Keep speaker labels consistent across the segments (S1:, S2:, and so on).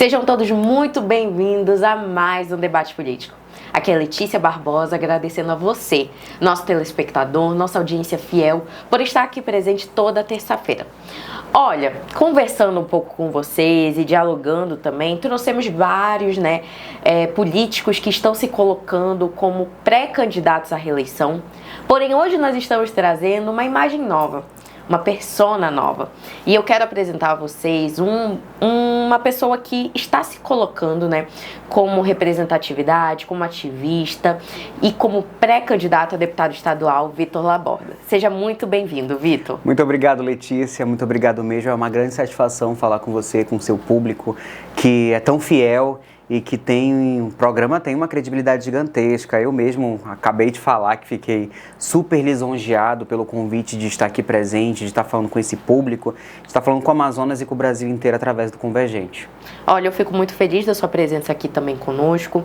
S1: Sejam todos muito bem-vindos a mais um debate político. Aqui é Letícia Barbosa, agradecendo a você, nosso telespectador, nossa audiência fiel, por estar aqui presente toda terça-feira. Olha, conversando um pouco com vocês e dialogando também, trouxemos vários políticos que estão se colocando como pré-candidatos à reeleição. Porém, hoje nós estamos trazendo uma imagem nova, uma persona nova. E eu quero apresentar a vocês uma pessoa que está se colocando, como representatividade, como ativista e como pré-candidato a deputado estadual, Vitor Laborda. Seja muito bem-vindo, Vitor.
S2: Muito obrigado, Letícia. Muito obrigado mesmo. É uma grande satisfação falar com você, com o seu público, que é tão fiel e que o programa tem uma credibilidade gigantesca. Eu mesmo acabei de falar que fiquei super lisonjeado pelo convite de estar aqui presente, de estar falando com esse público, de estar falando com o Amazonas e com o Brasil inteiro através do Convergente.
S1: Olha, eu fico muito feliz da sua presença aqui também conosco.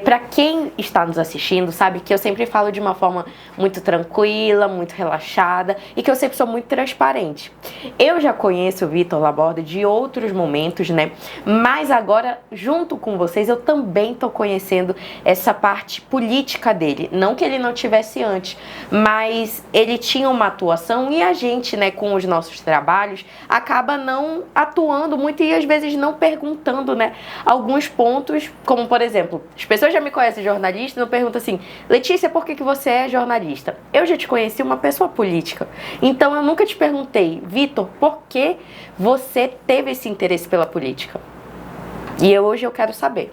S1: Para quem está nos assistindo, sabe que eu sempre falo de uma forma muito tranquila, muito relaxada e que eu sempre sou muito transparente. Eu já conheço o Vitor Laborda de outros momentos, mas agora, junto com vocês, eu também estou conhecendo essa parte política dele. Não que ele não tivesse antes, mas ele tinha uma atuação e a gente, com os nossos trabalhos, acaba não atuando muito e às vezes não perguntando, alguns pontos, como por exemplo, as pessoas já me conhecem jornalista e não perguntam assim: Letícia, por que você é jornalista? Eu já te conheci uma pessoa política, então eu nunca te perguntei, Vitor, por que você teve esse interesse pela política? E hoje eu quero saber.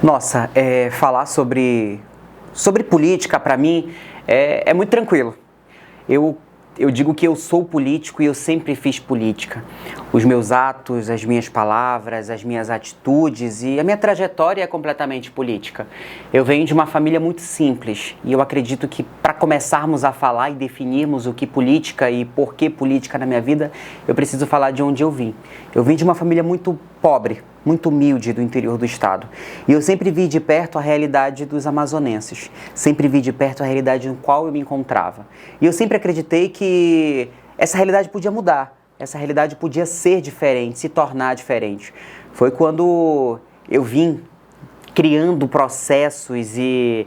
S2: Nossa, falar sobre política para mim é muito tranquilo. Eu digo que eu sou político e eu sempre fiz política. Os meus atos, as minhas palavras, as minhas atitudes e a minha trajetória é completamente política. Eu venho de uma família muito simples e eu acredito que para começarmos a falar e definirmos o que política e por que política na minha vida, eu preciso falar de onde eu vim. Eu vim de uma família muito pobre, muito humilde do interior do estado. E eu sempre vi de perto a realidade dos amazonenses. Sempre vi de perto a realidade no qual eu me encontrava. E eu sempre acreditei que essa realidade podia mudar. Essa realidade podia ser diferente, se tornar diferente. Foi quando eu vim criando processos e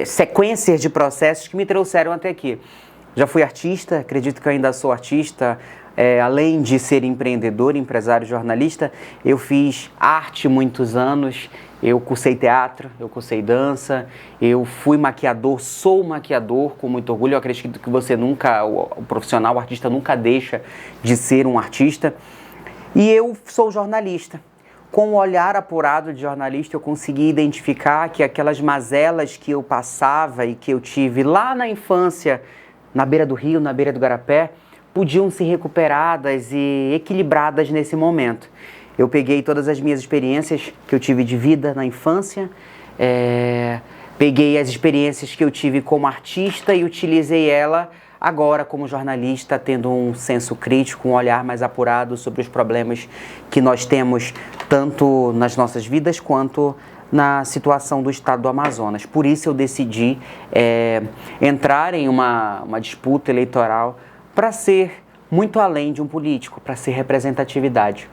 S2: sequências de processos que me trouxeram até aqui. Já fui artista, acredito que eu ainda sou artista. Além de ser empreendedor, empresário, jornalista, eu fiz arte muitos anos, eu cursei teatro, eu cursei dança, eu fui maquiador, sou maquiador com muito orgulho. Eu acredito que você nunca, o profissional, o artista nunca deixa de ser um artista. E eu sou jornalista. Com o olhar apurado de jornalista, eu consegui identificar que aquelas mazelas que eu passava e que eu tive lá na infância, na beira do rio, na beira do Garapé, podiam ser recuperadas e equilibradas nesse momento. Eu peguei todas as minhas experiências que eu tive de vida na infância, peguei as experiências que eu tive como artista e utilizei ela agora como jornalista, tendo um senso crítico, um olhar mais apurado sobre os problemas que nós temos tanto nas nossas vidas quanto na situação do estado do Amazonas. Por isso eu decidi entrar em uma disputa eleitoral para ser muito além de um político, para ser representatividade.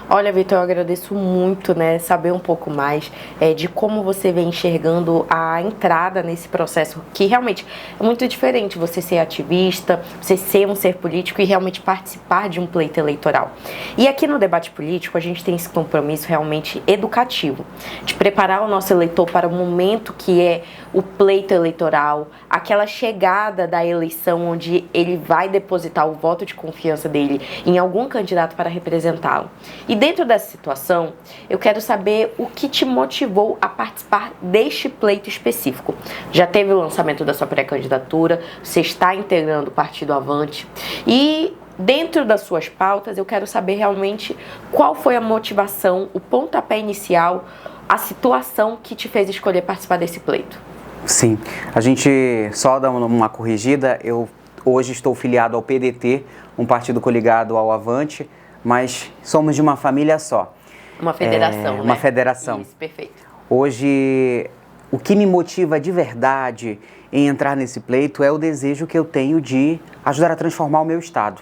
S1: Olha, Vitor, eu agradeço muito, saber um pouco mais de como você vem enxergando a entrada nesse processo, que realmente é muito diferente você ser ativista, você ser um ser político e realmente participar de um pleito eleitoral. E aqui no debate político a gente tem esse compromisso realmente educativo, de preparar o nosso eleitor para o momento que é o pleito eleitoral, aquela chegada da eleição onde ele vai depositar o voto de confiança dele em algum candidato para representá-lo. E dentro dessa situação, eu quero saber o que te motivou a participar deste pleito específico. Já teve o lançamento da sua pré-candidatura, você está integrando o Partido Avante e dentro das suas pautas eu quero saber realmente qual foi a motivação, o pontapé inicial, a situação que te fez escolher participar desse pleito.
S2: Sim, a gente só dá uma corrigida, eu hoje estou filiado ao PDT, um partido coligado ao Avante, mas somos de uma família só.
S1: Uma federação,
S2: Uma federação.
S1: Isso, perfeito.
S2: Hoje, o que me motiva de verdade em entrar nesse pleito é o desejo que eu tenho de ajudar a transformar o meu estado,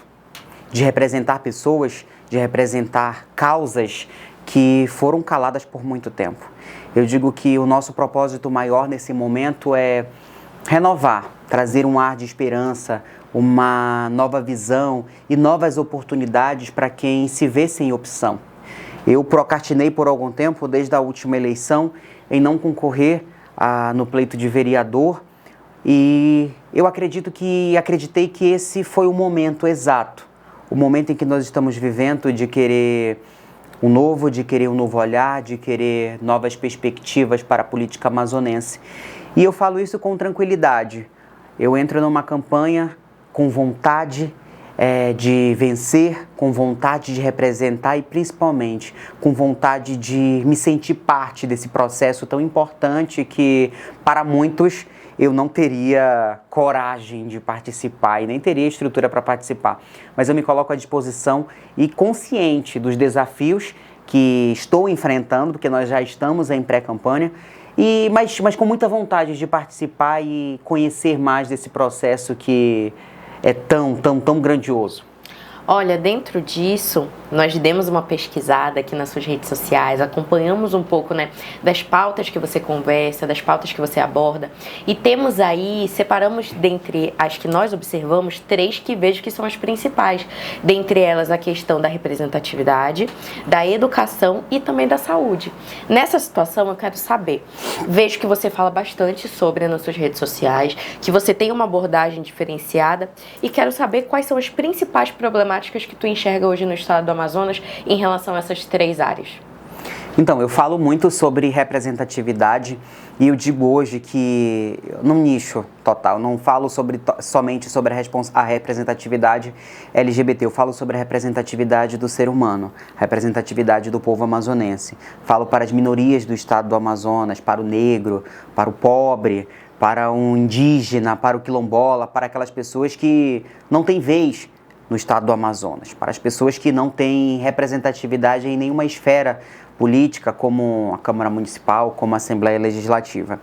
S2: de representar pessoas, de representar causas que foram caladas por muito tempo. Eu digo que o nosso propósito maior nesse momento é renovar, trazer um ar de esperança, uma nova visão e novas oportunidades para quem se vê sem opção. Eu procrastinei por algum tempo, desde a última eleição, em não concorrer no pleito de vereador, e eu acreditei que esse foi o momento exato, o momento em que nós estamos vivendo de querer um novo olhar, de querer novas perspectivas para a política amazonense. E eu falo isso com tranquilidade. Eu entro numa campanha com vontade de vencer, com vontade de representar e principalmente com vontade de me sentir parte desse processo tão importante que para muitos eu não teria coragem de participar e nem teria estrutura para participar. Mas eu me coloco à disposição e consciente dos desafios que estou enfrentando, porque nós já estamos em pré-campanha, mas com muita vontade de participar e conhecer mais desse processo que é tão grandioso.
S1: Olha, dentro disso, nós demos uma pesquisada aqui nas suas redes sociais, acompanhamos um pouco, né, das pautas que você conversa, das pautas que você aborda, e temos aí, separamos dentre as que nós observamos, 3 que vejo que são as principais. Dentre elas, a questão da representatividade, da educação e também da saúde. Nessa situação, eu quero saber, vejo que você fala bastante sobre nas suas redes sociais, que você tem uma abordagem diferenciada, e quero saber quais são as principais problemáticas que tu enxerga hoje no estado do Amazonas em relação a essas 3 áreas.
S2: Então, eu falo muito sobre representatividade e eu digo hoje que, num nicho total, não falo somente sobre a representatividade LGBT, eu falo sobre a representatividade do ser humano, a representatividade do povo amazonense. Falo para as minorias do estado do Amazonas, para o negro, para o pobre, para o indígena, para o quilombola, para aquelas pessoas que não têm vez no estado do Amazonas, para as pessoas que não têm representatividade em nenhuma esfera política, como a Câmara Municipal, como a Assembleia Legislativa.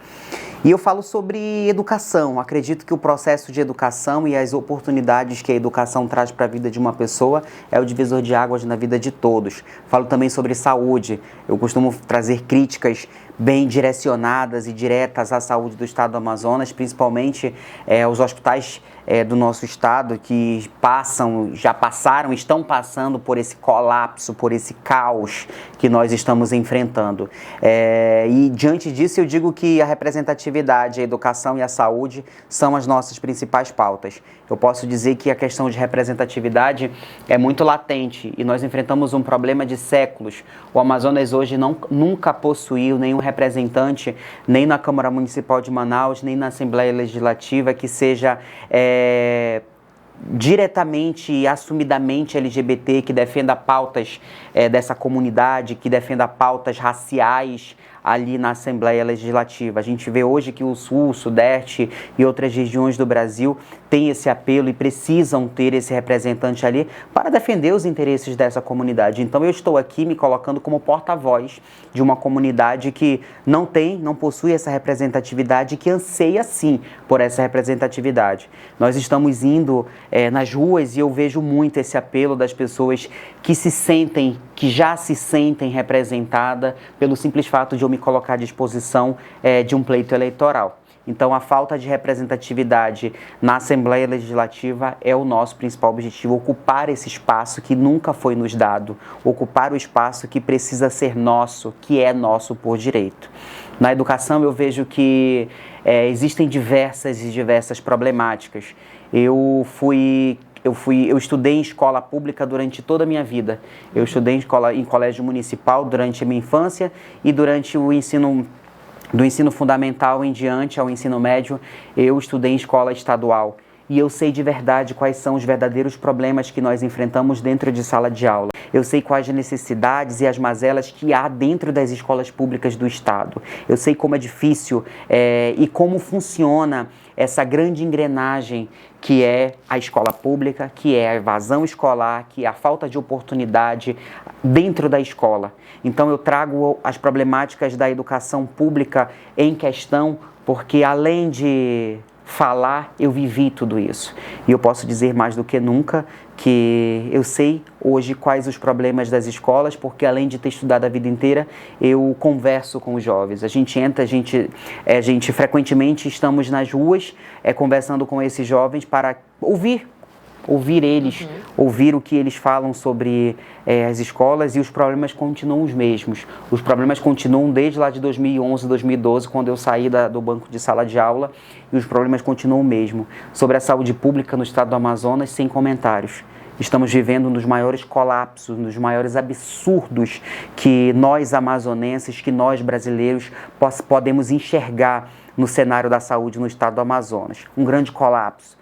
S2: E eu falo sobre educação. Acredito que o processo de educação e as oportunidades que a educação traz para a vida de uma pessoa é o divisor de águas na vida de todos. Falo também sobre saúde. Eu costumo trazer críticas bem direcionadas e diretas à saúde do estado do Amazonas, principalmente os hospitais do nosso estado que já passaram, estão passando por esse colapso, por esse caos que nós estamos enfrentando. E diante disso eu digo que a representatividade, a educação e a saúde são as nossas principais pautas. Eu posso dizer que a questão de representatividade é muito latente e nós enfrentamos um problema de séculos. O Amazonas hoje nunca possuiu nenhum representante, nem na Câmara Municipal de Manaus, nem na Assembleia Legislativa, que seja diretamente e assumidamente LGBT, que defenda pautas dessa comunidade, que defenda pautas raciais ali na Assembleia Legislativa. A gente vê hoje que o Sul, o Sudeste e outras regiões do Brasil têm esse apelo e precisam ter esse representante ali para defender os interesses dessa comunidade. Então eu estou aqui me colocando como porta-voz de uma comunidade que não possui essa representatividade, que anseia sim por essa representatividade. Nós estamos indo nas ruas e eu vejo muito esse apelo das pessoas que já se sentem representadas pelo simples fato de eu me colocar à disposição de um pleito eleitoral. Então, a falta de representatividade na Assembleia Legislativa é o nosso principal objetivo, ocupar esse espaço que nunca foi nos dado, ocupar o espaço que precisa ser nosso, que é nosso por direito. Na educação, eu vejo que existem diversas problemáticas. Eu estudei em escola pública durante toda a minha vida. Eu estudei em colégio municipal durante a minha infância e durante o ensino do ensino fundamental em diante ao ensino médio, eu estudei em escola estadual. E eu sei de verdade quais são os verdadeiros problemas que nós enfrentamos dentro de sala de aula. Eu sei quais as necessidades e as mazelas que há dentro das escolas públicas do Estado. Eu sei como é difícil e como funciona essa grande engrenagem que é a escola pública, que é a evasão escolar, que é a falta de oportunidade dentro da escola. Então eu trago as problemáticas da educação pública em questão, porque além de falar, eu vivi tudo isso. E eu posso dizer mais do que nunca que eu sei hoje quais os problemas das escolas, porque além de ter estudado a vida inteira, eu converso com os jovens. A gente frequentemente estamos nas ruas conversando com esses jovens para ouvir eles, ouvir o que eles falam sobre as escolas, e os problemas continuam os mesmos. Os problemas continuam desde lá de 2011, 2012, quando eu saí do banco de sala de aula, e os problemas continuam o mesmo. Sobre a saúde pública no estado do Amazonas, sem comentários. Estamos vivendo um dos maiores colapsos, um dos maiores absurdos que nós amazonenses, que nós brasileiros podemos enxergar no cenário da saúde no estado do Amazonas. Um grande colapso.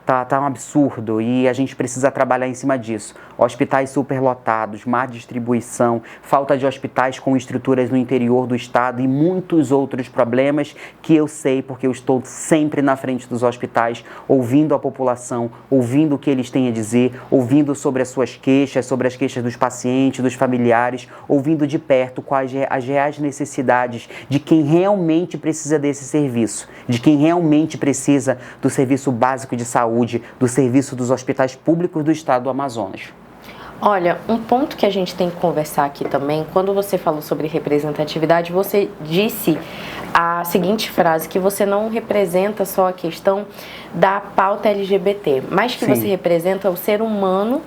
S2: Tá um absurdo e a gente precisa trabalhar em cima disso. Hospitais superlotados, má distribuição, falta de hospitais com estruturas no interior do estado e muitos outros problemas que eu sei porque eu estou sempre na frente dos hospitais, ouvindo a população, ouvindo o que eles têm a dizer, ouvindo sobre as suas queixas, sobre as queixas dos pacientes, dos familiares, ouvindo de perto quais as reais necessidades de quem realmente precisa desse serviço, de quem realmente precisa do serviço básico de saúde, do serviço dos hospitais públicos do estado do Amazonas.
S1: Olha, um ponto que a gente tem que conversar aqui também, quando você falou sobre representatividade, você disse a seguinte frase, que você não representa só a questão da pauta LGBT, mas que você representa o ser humano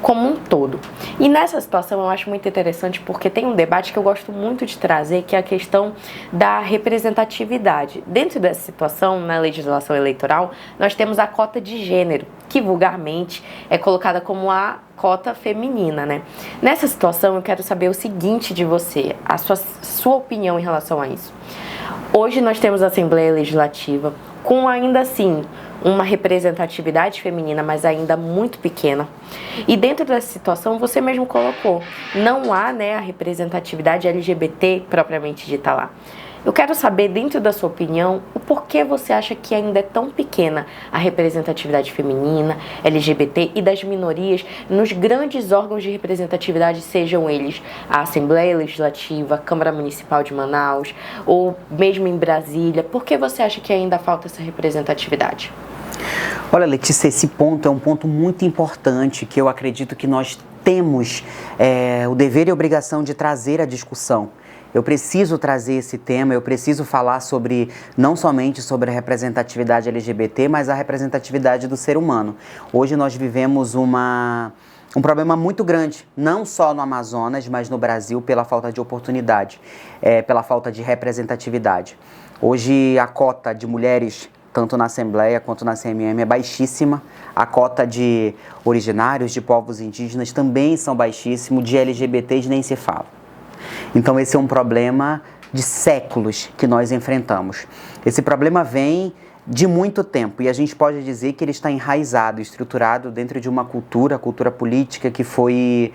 S1: como um todo. E nessa situação eu acho muito interessante porque tem um debate que eu gosto muito de trazer, que é a questão da representatividade. Dentro dessa situação, na legislação eleitoral, nós temos a cota de gênero, que vulgarmente é colocada como a cota feminina, né? Nessa situação eu quero saber o seguinte de você, a sua opinião em relação a isso. Hoje nós temos a Assembleia Legislativa com ainda assim uma representatividade feminina, mas ainda muito pequena. E dentro dessa situação, você mesmo colocou, não há, né, a representatividade LGBT propriamente dita lá. Eu quero saber, dentro da sua opinião, o porquê você acha que ainda é tão pequena a representatividade feminina, LGBT e das minorias nos grandes órgãos de representatividade, sejam eles a Assembleia Legislativa, a Câmara Municipal de Manaus ou mesmo em Brasília. Por que você acha que ainda falta essa representatividade?
S2: Olha, Letícia, esse ponto é um ponto muito importante que eu acredito que nós temos o dever e a obrigação de trazer à discussão. Eu preciso trazer esse tema, eu preciso falar não somente sobre a representatividade LGBT, mas a representatividade do ser humano. Hoje nós vivemos um problema muito grande, não só no Amazonas, mas no Brasil, pela falta de oportunidade, pela falta de representatividade. Hoje a cota de mulheres, tanto na Assembleia quanto na CMM, é baixíssima. A cota de originários, de povos indígenas, também são baixíssimos, de LGBTs nem se fala. Então esse é um problema de séculos que nós enfrentamos. Esse problema vem de muito tempo e a gente pode dizer que ele está enraizado, estruturado dentro de uma cultura, a cultura política que foi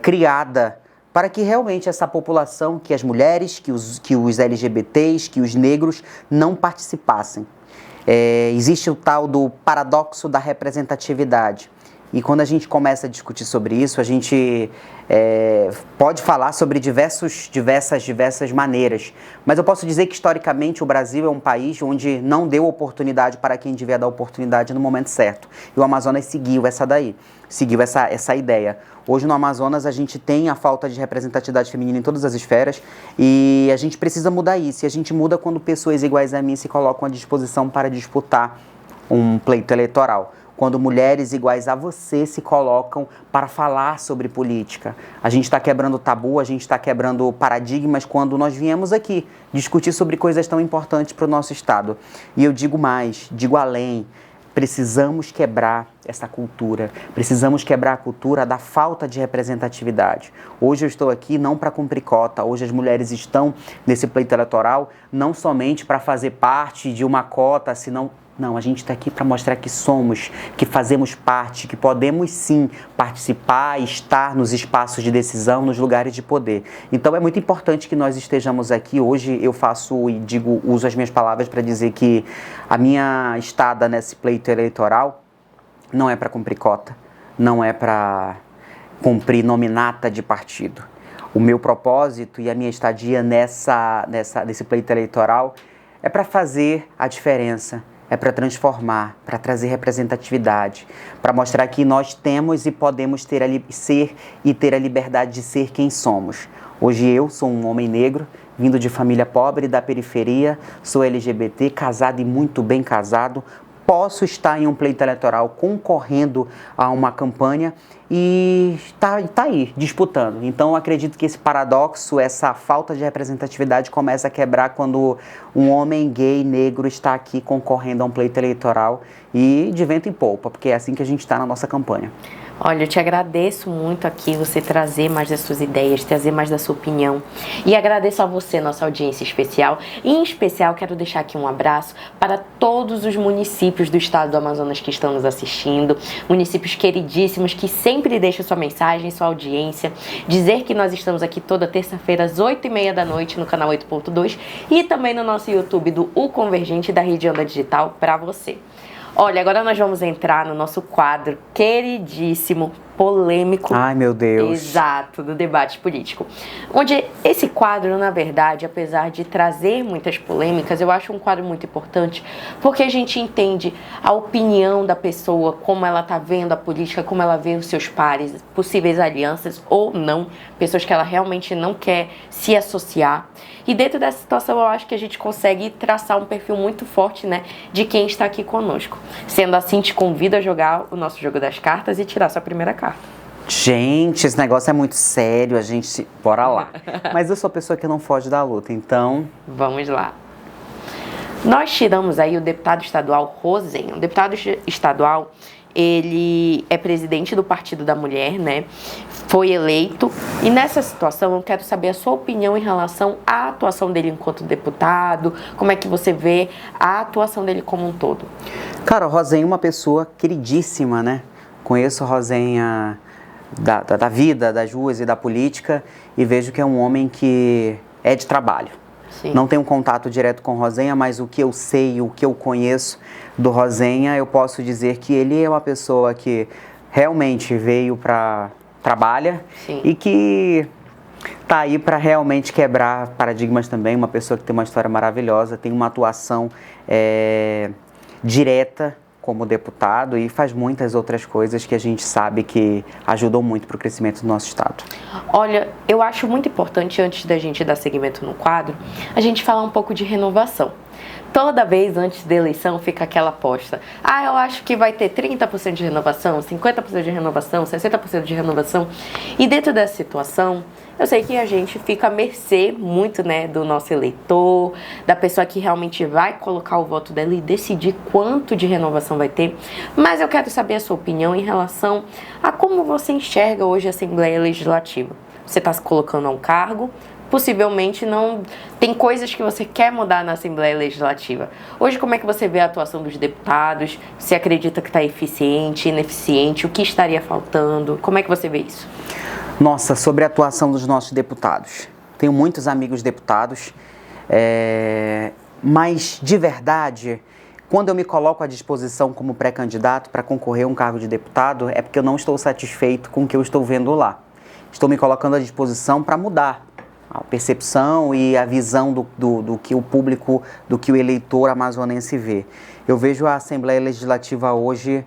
S2: criada para que realmente essa população, que as mulheres, que os LGBTs, que os negros não participassem. Existe o tal do paradoxo da representatividade. E quando a gente começa a discutir sobre isso, a gente pode falar sobre diversas maneiras. Mas eu posso dizer que, historicamente, o Brasil é um país onde não deu oportunidade para quem devia dar oportunidade no momento certo. E o Amazonas seguiu essa ideia. Hoje, no Amazonas, a gente tem a falta de representatividade feminina em todas as esferas e a gente precisa mudar isso. E a gente muda quando pessoas iguais a mim se colocam à disposição para disputar um pleito eleitoral. Quando mulheres iguais a você se colocam para falar sobre política. A gente está quebrando tabu, a gente está quebrando paradigmas quando nós viemos aqui discutir sobre coisas tão importantes para o nosso Estado. E eu digo mais, digo além, precisamos quebrar essa cultura, precisamos quebrar a cultura da falta de representatividade. Hoje eu estou aqui não para cumprir cota, hoje as mulheres estão nesse pleito eleitoral não somente para fazer parte de uma cota, senão... Não, a gente está aqui para mostrar que somos, que fazemos parte, que podemos sim participar, estar nos espaços de decisão, nos lugares de poder. Então é muito importante que nós estejamos aqui. Hoje eu uso as minhas palavras para dizer que a minha estada nesse pleito eleitoral não é para cumprir cota, não é para cumprir nominata de partido. O meu propósito e a minha estadia nesse pleito eleitoral é para fazer a diferença. é para transformar, para trazer representatividade, para mostrar que nós temos e podemos ter a liberdade de ser quem somos. Hoje eu sou um homem negro, vindo de família pobre da periferia, sou LGBT, casado e muito bem casado, posso estar em um pleito eleitoral concorrendo a uma campanha e tá aí, disputando. Então, eu acredito que esse paradoxo, essa falta de representatividade começa a quebrar quando um homem gay, negro, está aqui concorrendo a um pleito eleitoral e de vento em polpa, porque é assim que a gente está na nossa campanha.
S1: Olha, eu te agradeço muito aqui você trazer mais das suas ideias, trazer mais da sua opinião. E agradeço a você, nossa audiência especial. E em especial, quero deixar aqui um abraço para todos os municípios do estado do Amazonas que estão nos assistindo. Municípios queridíssimos que sempre deixam sua mensagem, sua audiência. Dizer que nós estamos aqui toda terça-feira às 8h30 da noite no canal 8.2 e também no nosso YouTube do O Convergente da Rede Onda Digital para você. Olha, agora nós vamos entrar no nosso quadro queridíssimo, polêmico.
S2: Ai, meu Deus.
S1: Exato, do debate político. Onde esse quadro, na verdade, apesar de trazer muitas polêmicas, eu acho um quadro muito importante, porque a gente entende a opinião da pessoa, como ela tá vendo a política, como ela vê os seus pares, possíveis alianças ou não, pessoas que ela realmente não quer se associar. E dentro dessa situação, eu acho que a gente consegue traçar um perfil muito forte, né, de quem está aqui conosco. Sendo assim, te convido a jogar o nosso jogo das cartas e tirar sua primeira carta.
S2: Gente, esse negócio é muito sério, bora lá. Mas eu sou a pessoa que não foge da luta, então...
S1: Vamos lá. Nós tiramos aí o deputado estadual Rosenha. O deputado estadual, ele é presidente do Partido da Mulher, né? Foi eleito. E nessa situação eu quero saber a sua opinião em relação à atuação dele enquanto deputado. Como é que você vê a atuação dele como um todo?
S2: Cara, o Rosenha é uma pessoa queridíssima, né? Conheço o Rosenha da vida, das ruas e da política e vejo que é um homem que é de trabalho.
S1: Sim.
S2: Não tenho contato direto com o Rosenha, mas o que eu sei, o que eu conheço do Rosenha, eu posso dizer que ele é uma pessoa que realmente veio para trabalha. Sim. E que tá aí para realmente quebrar paradigmas também, uma pessoa que tem uma história maravilhosa, tem uma atuação direta como deputado e faz muitas outras coisas que a gente sabe que ajudam muito para o crescimento do nosso estado.
S1: Olha, eu acho muito importante, antes da gente dar seguimento no quadro, a gente falar um pouco de renovação. Toda vez antes da eleição fica aquela aposta. Eu acho que vai ter 30% de renovação, 50% de renovação, 60% de renovação. E dentro dessa situação, eu sei que a gente fica à mercê muito, né, do nosso eleitor, da pessoa que realmente vai colocar o voto dela e decidir quanto de renovação vai ter. Mas eu quero saber a sua opinião em relação a como você enxerga hoje a Assembleia Legislativa. Você está se colocando a um cargo, possivelmente não tem coisas que você quer mudar na Assembleia Legislativa. Hoje, como é que você vê a atuação dos deputados? Você acredita que está eficiente, ineficiente? O que estaria faltando? Como é que você vê isso?
S2: Nossa, sobre a atuação dos nossos deputados. Tenho muitos amigos deputados, mas de verdade, quando eu me coloco à disposição como pré-candidato para concorrer a um cargo de deputado, é porque eu não estou satisfeito com o que eu estou vendo lá. Estou me colocando à disposição para mudar a percepção e a visão do que o público, do que o eleitor amazonense vê. Eu vejo a Assembleia Legislativa hoje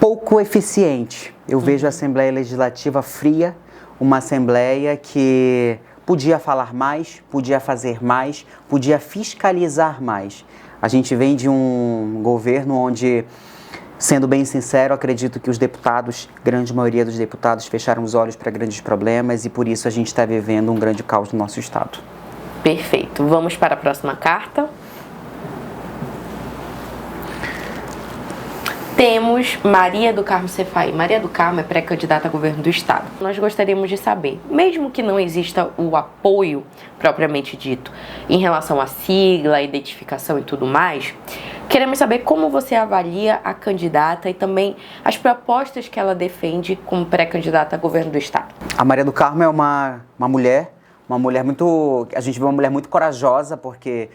S2: pouco eficiente. Eu vejo a Assembleia Legislativa fria, uma Assembleia que podia falar mais, podia fazer mais, podia fiscalizar mais. A gente vem de um governo onde, sendo bem sincero, acredito que os deputados, grande maioria dos deputados, fecharam os olhos para grandes problemas e por isso a gente está vivendo um grande caos no nosso estado.
S1: Perfeito. Vamos para a próxima carta. Temos Maria do Carmo Cefai. Maria do Carmo é pré-candidata a governo do estado. Nós gostaríamos de saber, mesmo que não exista o apoio propriamente dito em relação à sigla, à identificação e tudo mais, queremos saber como você avalia a candidata e também as propostas que ela defende como pré-candidata a governo do estado.
S2: A Maria do Carmo é uma mulher muito... A gente vê uma mulher muito corajosa, porque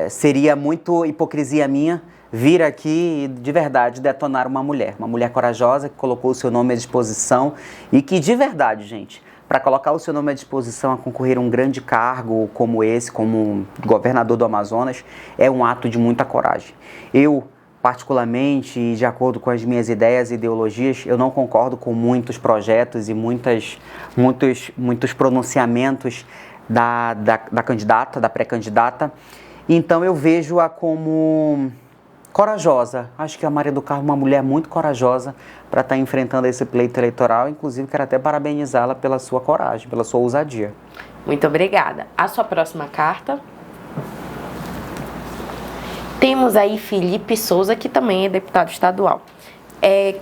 S2: seria muito hipocrisia minha vir aqui e, de verdade, detonar uma mulher corajosa que colocou o seu nome à disposição e que, de verdade, gente, para colocar o seu nome à disposição a concorrer a um grande cargo como esse, como governador do Amazonas, é um ato de muita coragem. Eu, particularmente, e de acordo com as minhas ideias e ideologias, eu não concordo com muitos projetos e muitos pronunciamentos da candidata, da pré-candidata. Então eu vejo-a como corajosa. Acho que a Maria do Carmo é uma mulher muito corajosa para estar enfrentando esse pleito eleitoral. Inclusive, quero até parabenizá-la pela sua coragem, pela sua ousadia.
S1: Muito obrigada. A sua próxima carta. Temos aí Felipe Souza, que também é deputado estadual.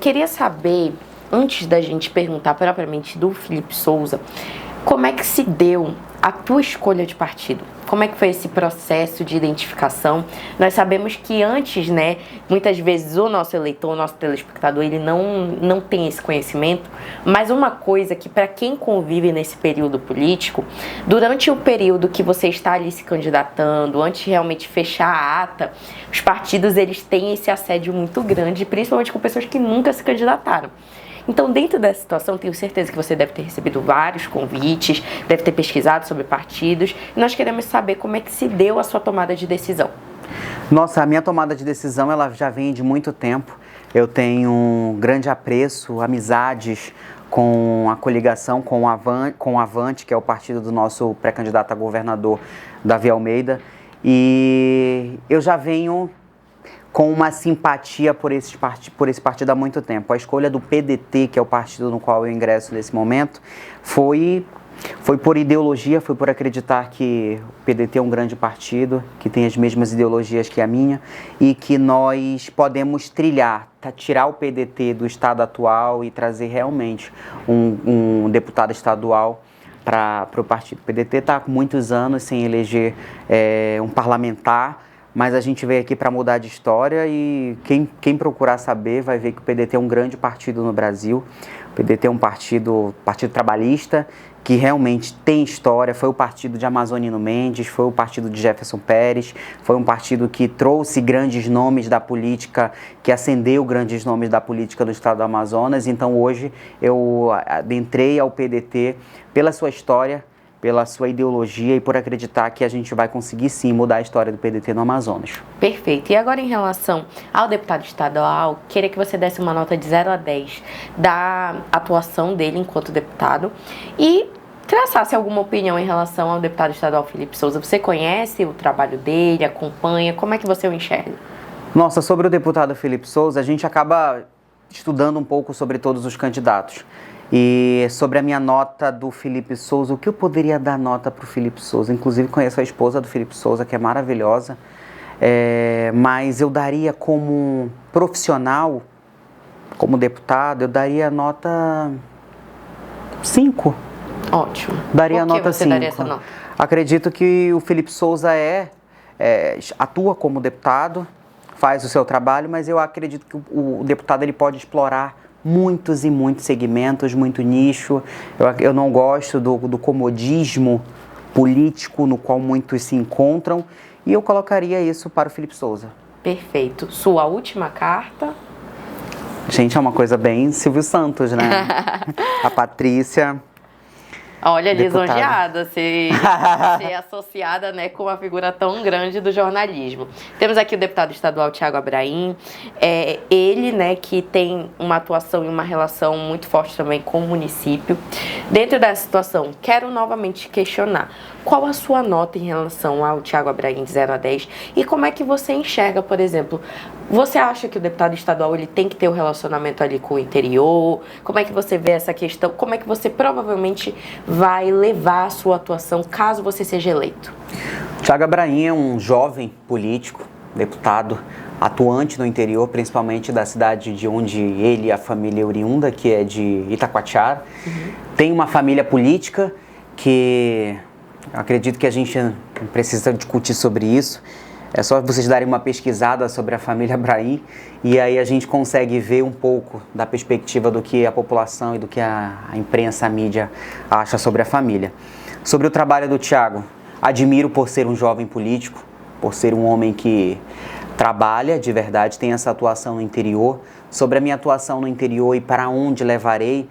S1: Queria saber, antes da gente perguntar propriamente do Felipe Souza, como é que se deu a tua escolha de partido? Como é que foi esse processo de identificação? Nós sabemos que antes, né, muitas vezes o nosso eleitor, o nosso telespectador, ele não tem esse conhecimento, mas uma coisa que para quem convive nesse período político, durante o período que você está ali se candidatando, antes de realmente fechar a ata, os partidos eles têm esse assédio muito grande, principalmente com pessoas que nunca se candidataram. Então, dentro dessa situação, tenho certeza que você deve ter recebido vários convites, deve ter pesquisado sobre partidos, e nós queremos saber como é que se deu a sua tomada de decisão.
S2: Nossa, a minha tomada de decisão, ela já vem de muito tempo. Eu tenho um grande apreço, amizades com a coligação, com o Avante, que é o partido do nosso pré-candidato a governador, Davi Almeida, e eu já venho com uma simpatia por esse partido há muito tempo. A escolha do PDT, que é o partido no qual eu ingresso nesse momento, foi por ideologia, foi por acreditar que o PDT é um grande partido, que tem as mesmas ideologias que a minha e que nós podemos tirar o PDT do estado atual e trazer realmente um deputado estadual para o partido. O PDT está há muitos anos sem eleger um parlamentar, mas a gente veio aqui para mudar de história e quem procurar saber vai ver que o PDT é um grande partido no Brasil. O PDT é um partido trabalhista que realmente tem história, foi o partido de Amazonino Mendes, foi o partido de Jefferson Pérez, foi um partido que trouxe grandes nomes da política, que acendeu grandes nomes da política do estado do Amazonas. Então hoje eu adentrei ao PDT pela sua história, pela sua ideologia e por acreditar que a gente vai conseguir sim mudar a história do PDT no Amazonas.
S1: Perfeito. E agora em relação ao deputado estadual, queria que você desse uma nota de 0 a 10 da atuação dele enquanto deputado e traçasse alguma opinião em relação ao deputado estadual Felipe Souza. Você conhece o trabalho dele, acompanha, como é que você o enxerga?
S2: Nossa, sobre o deputado Felipe Souza, a gente acaba estudando um pouco sobre todos os candidatos. E sobre a minha nota do Felipe Souza, o que eu poderia dar nota para o Felipe Souza? Inclusive conheço a esposa do Felipe Souza, que é maravilhosa, mas eu daria como profissional, como deputado, eu daria nota 5.
S1: Ótimo.
S2: Daria
S1: Por que
S2: nota
S1: você
S2: 5.
S1: daria essa nota?
S2: Acredito que o Felipe Souza atua como deputado, faz o seu trabalho, mas eu acredito que o deputado ele pode explorar muitos e muitos segmentos, muito nicho. Eu não gosto do comodismo político no qual muitos se encontram e eu colocaria isso para o Felipe Souza.
S1: Perfeito. Sua última carta?
S2: Gente, é uma coisa bem Silvio Santos, né? A Patrícia...
S1: Olha,
S2: deputada.
S1: lisonjeada ser associada, né, com uma figura tão grande do jornalismo. Temos aqui o deputado estadual Thiago Abraim, ele, né, que tem uma atuação e uma relação muito forte também com o município. Dentro dessa situação, quero novamente questionar, qual a sua nota em relação ao Thiago Abraim de 0 a 10 e como é que você enxerga, por exemplo, você acha que o deputado estadual ele tem que ter um relacionamento ali com o interior? Como é que você vê essa questão? Como é que você provavelmente vai levar a sua atuação caso você seja eleito?
S2: Thiago Abraim é um jovem político, deputado, atuante no interior, principalmente da cidade de onde ele e a família é oriunda, que é de Itacoatiara. Tem uma família política que acredito que a gente não precisa discutir sobre isso. É só vocês darem uma pesquisada sobre a família Abraim e aí a gente consegue ver um pouco da perspectiva do que a população e do que a imprensa, a mídia acha sobre a família. Sobre o trabalho do Thiago, admiro por ser um jovem político, por ser um homem que trabalha de verdade, tem essa atuação no interior. Sobre a minha atuação no interior e para onde levarei,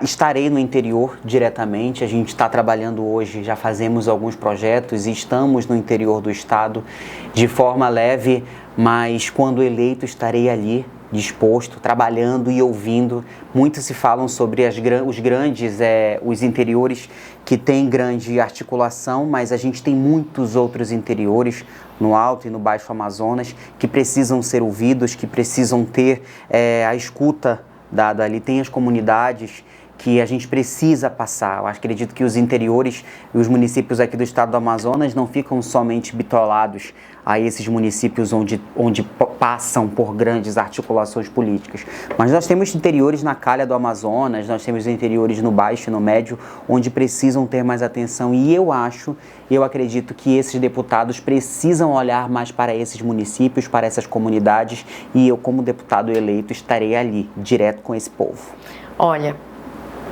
S2: estarei no interior diretamente. A gente está trabalhando hoje, já fazemos alguns projetos e estamos no interior do estado de forma leve, mas quando eleito estarei ali disposto, trabalhando e ouvindo. Muito se falam sobre os interiores que têm grande articulação, mas a gente tem muitos outros interiores no Alto e no Baixo Amazonas que precisam ser ouvidos, que precisam ter a escuta dada ali. Tem as comunidades que a gente precisa passar. Eu acredito que os interiores e os municípios aqui do estado do Amazonas não ficam somente bitolados a esses municípios onde passam por grandes articulações políticas. Mas nós temos interiores na calha do Amazonas, nós temos interiores no Baixo e no Médio, onde precisam ter mais atenção. E eu acredito que esses deputados precisam olhar mais para esses municípios, para essas comunidades, e eu, como deputado eleito, estarei ali, direto com esse povo.
S1: Olha,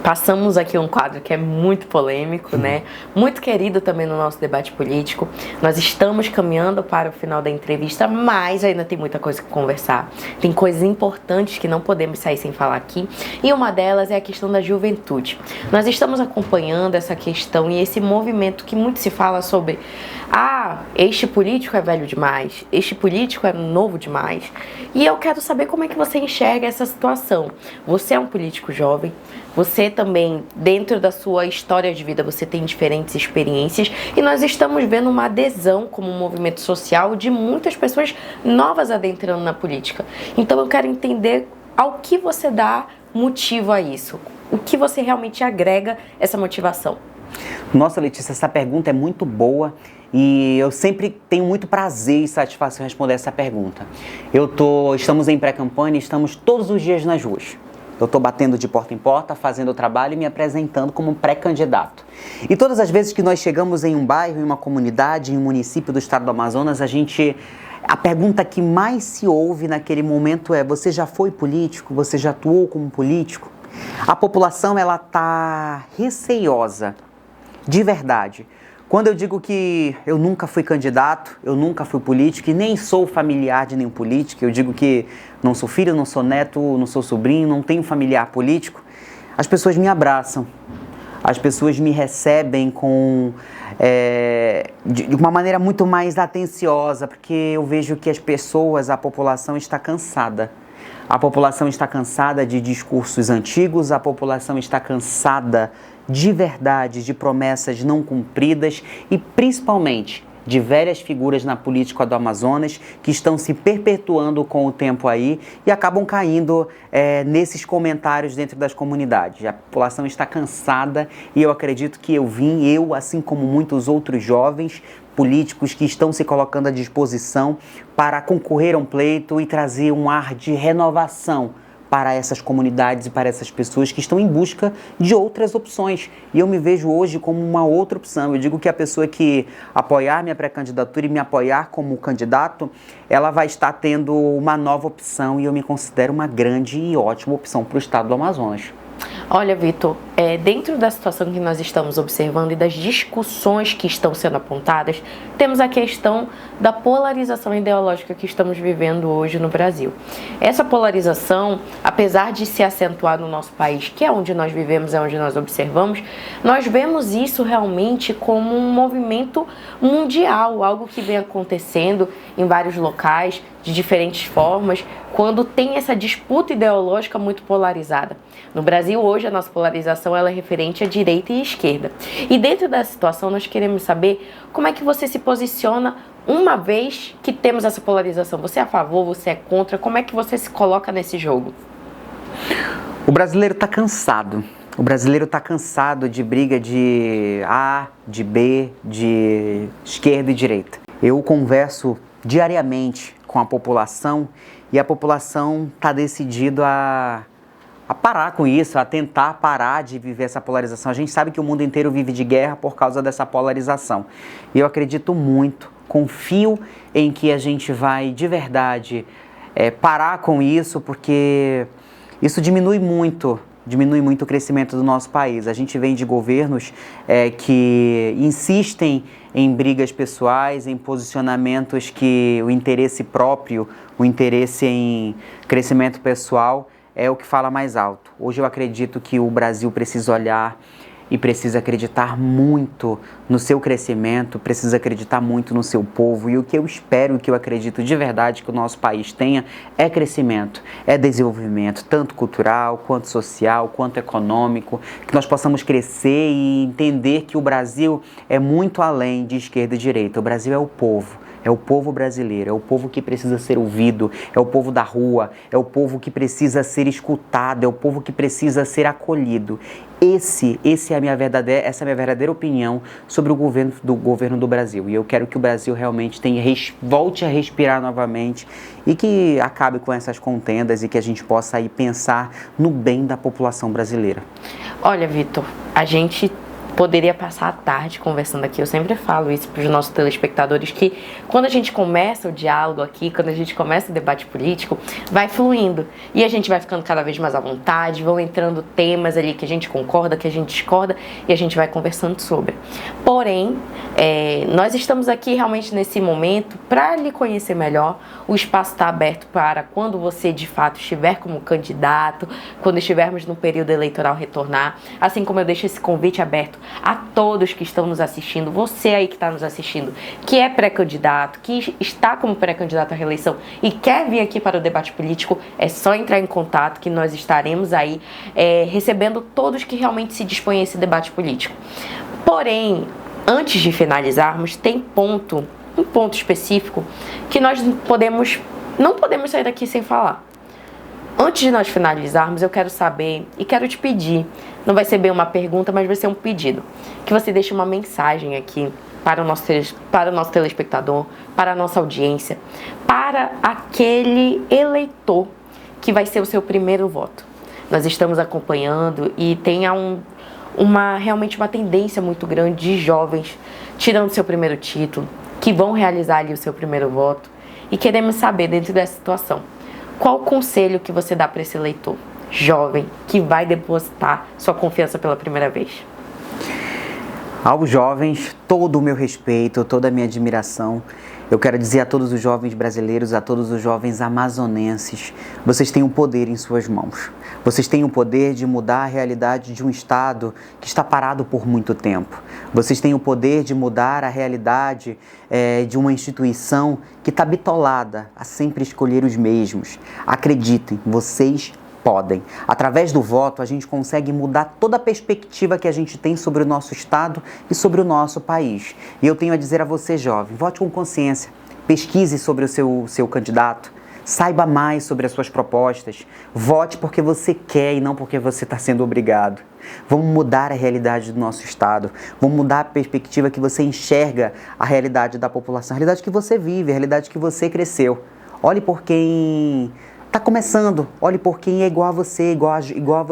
S1: passamos aqui um quadro que é muito polêmico, né? Muito querido também no nosso debate político. Nós estamos caminhando para o final da entrevista, mas ainda tem muita coisa que conversar. Tem coisas importantes que não podemos sair sem falar aqui. E uma delas é a questão da juventude. Nós estamos acompanhando essa questão e esse movimento que muito se fala sobre: este político é velho demais, este político é novo demais. E eu quero saber como é que você enxerga essa situação. Você é um político jovem, você também, dentro da sua história de vida, você tem diferentes experiências e nós estamos vendo uma adesão como um movimento social de muitas pessoas novas adentrando na política. Então eu quero entender ao que você dá motivo a isso, o que você realmente agrega essa motivação.
S2: Nossa, Letícia, essa pergunta é muito boa e eu sempre tenho muito prazer e satisfação em responder essa pergunta. Estamos em pré-campanha e estamos todos os dias nas ruas. Eu estou batendo de porta em porta, fazendo o trabalho e me apresentando como pré-candidato. E todas as vezes que nós chegamos em um bairro, em uma comunidade, em um município do estado do Amazonas, a pergunta que mais se ouve naquele momento é: você já foi político? Você já atuou como político? A população, ela está receiosa, de verdade. Quando eu digo que eu nunca fui candidato, eu nunca fui político e nem sou familiar de nenhum político, eu digo que não sou filho, não sou neto, não sou sobrinho, não tenho familiar político, as pessoas me abraçam, as pessoas me recebem de uma maneira muito mais atenciosa, porque eu vejo que a população está cansada. A população está cansada de discursos antigos, a população está cansada de verdade, de promessas não cumpridas e principalmente de velhas figuras na política do Amazonas que estão se perpetuando com o tempo aí e acabam caindo nesses comentários dentro das comunidades. A população está cansada e eu acredito que eu, assim como muitos outros jovens políticos que estão se colocando à disposição para concorrer a um pleito e trazer um ar de renovação para essas comunidades e para essas pessoas que estão em busca de outras opções. E eu me vejo hoje como uma outra opção. Eu digo que a pessoa que apoiar minha pré-candidatura e me apoiar como candidato, ela vai estar tendo uma nova opção e eu me considero uma grande e ótima opção para o estado do Amazonas.
S1: Olha, Vitor, dentro da situação que nós estamos observando e das discussões que estão sendo apontadas, temos a questão da polarização ideológica que estamos vivendo hoje no Brasil. Essa polarização, apesar de se acentuar no nosso país, que é onde nós vivemos, é onde nós observamos, nós vemos isso realmente como um movimento mundial, algo que vem acontecendo em vários locais, de diferentes formas, quando tem essa disputa ideológica muito polarizada. No Brasil, hoje, a nossa polarização ela é referente à direita e à esquerda. E dentro dessa situação, nós queremos saber como é que você se posiciona uma vez que temos essa polarização. Você é a favor, você é contra? Como é que você se coloca nesse jogo?
S2: O brasileiro está cansado. O brasileiro está cansado de briga de A, de B, de esquerda e direita. Eu converso diariamente com a população e a população está decidida a parar com isso, a tentar parar de viver essa polarização. A gente sabe que o mundo inteiro vive de guerra por causa dessa polarização. E eu acredito muito, confio em que a gente vai de verdade parar com isso, porque isso diminui muito o crescimento do nosso país. A gente vem de governos que insistem em brigas pessoais, em posicionamentos que o interesse próprio, o interesse em crescimento pessoal é o que fala mais alto. Hoje eu acredito que o Brasil precisa olhar e precisa acreditar muito no seu crescimento, precisa acreditar muito no seu povo. E o que eu espero, o que eu acredito de verdade que o nosso país tenha é crescimento, é desenvolvimento, tanto cultural, quanto social, quanto econômico, que nós possamos crescer e entender que o Brasil é muito além de esquerda e direita. O Brasil é o povo. É o povo brasileiro, é o povo que precisa ser ouvido, é o povo da rua, é o povo que precisa ser escutado, é o povo que precisa ser acolhido. Essa é a minha verdadeira opinião sobre o governo do Brasil. E eu quero que o Brasil realmente volte a respirar novamente e que acabe com essas contendas e que a gente possa aí pensar no bem da população brasileira.
S1: Olha, Vitor, a gente poderia passar a tarde conversando aqui. Eu sempre falo isso para os nossos telespectadores, que quando a gente começa o diálogo aqui, quando a gente começa o debate político, vai fluindo. E a gente vai ficando cada vez mais à vontade, vão entrando temas ali que a gente concorda, que a gente discorda, e a gente vai conversando sobre. Porém, nós estamos aqui realmente nesse momento para lhe conhecer melhor. O espaço está aberto para quando você de fato estiver como candidato, quando estivermos no período eleitoral retornar, assim como eu deixo esse convite aberto a todos que estão nos assistindo, você aí que está nos assistindo, que é pré-candidato, que está como pré-candidato à reeleição e quer vir aqui para o debate político, é só entrar em contato que nós estaremos aí recebendo todos que realmente se dispõem a esse debate político. Porém, antes de finalizarmos, tem um ponto específico que nós não podemos sair daqui sem falar. Antes de nós finalizarmos, eu quero saber e quero te pedir, não vai ser bem uma pergunta, mas vai ser um pedido, que você deixe uma mensagem aqui para o nosso telespectador, para a nossa audiência, para aquele eleitor que vai ser o seu primeiro voto. Nós estamos acompanhando e tem realmente uma tendência muito grande de jovens tirando seu primeiro título, que vão realizar ali o seu primeiro voto, e queremos saber, dentro dessa situação, qual o conselho que você dá para esse eleitor jovem que vai depositar sua confiança pela primeira vez?
S2: Aos jovens, todo o meu respeito, toda a minha admiração. Eu quero dizer a todos os jovens brasileiros, a todos os jovens amazonenses, vocês têm um poder em suas mãos. Vocês têm o poder de mudar a realidade de um estado que está parado por muito tempo. Vocês têm o poder de mudar a realidade de uma instituição que está bitolada a sempre escolher os mesmos. Acreditem, vocês podem. Através do voto, a gente consegue mudar toda a perspectiva que a gente tem sobre o nosso estado e sobre o nosso país. E eu tenho a dizer a você, jovem, vote com consciência, pesquise sobre o seu candidato, saiba mais sobre as suas propostas, vote porque você quer e não porque você está sendo obrigado. Vamos mudar a realidade do nosso estado, vamos mudar a perspectiva que você enxerga a realidade da população, a realidade que você vive, a realidade que você cresceu. Olhe por quem está começando, olhe por quem é igual a você, igual a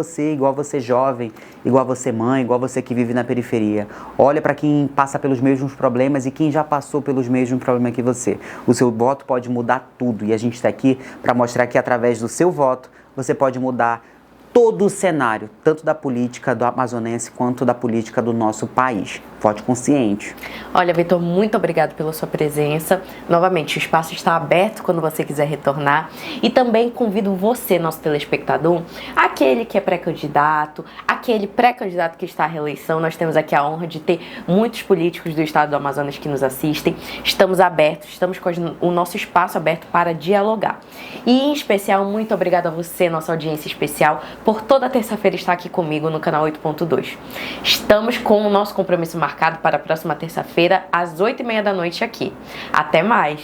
S2: você jovem, igual a você mãe, igual a você que vive na periferia. Olha para quem passa pelos mesmos problemas e quem já passou pelos mesmos problemas que você. O seu voto pode mudar tudo e a gente está aqui para mostrar que através do seu voto você pode mudar todo o cenário, tanto da política do amazonense quanto da política do nosso país. Vote consciente.
S1: Olha, Vitor, muito obrigado pela sua presença. Novamente, o espaço está aberto quando você quiser retornar. E também convido você, nosso telespectador, aquele que é pré-candidato, aquele pré-candidato que está à reeleição. Nós temos aqui a honra de ter muitos políticos do estado do Amazonas que nos assistem. Estamos abertos, estamos com o nosso espaço aberto para dialogar. E, em especial, muito obrigado a você, nossa audiência especial, por toda terça-feira estar aqui comigo no canal 8.2. Estamos com o nosso compromisso marcado para a próxima terça-feira, às 8h30 da noite aqui. Até mais!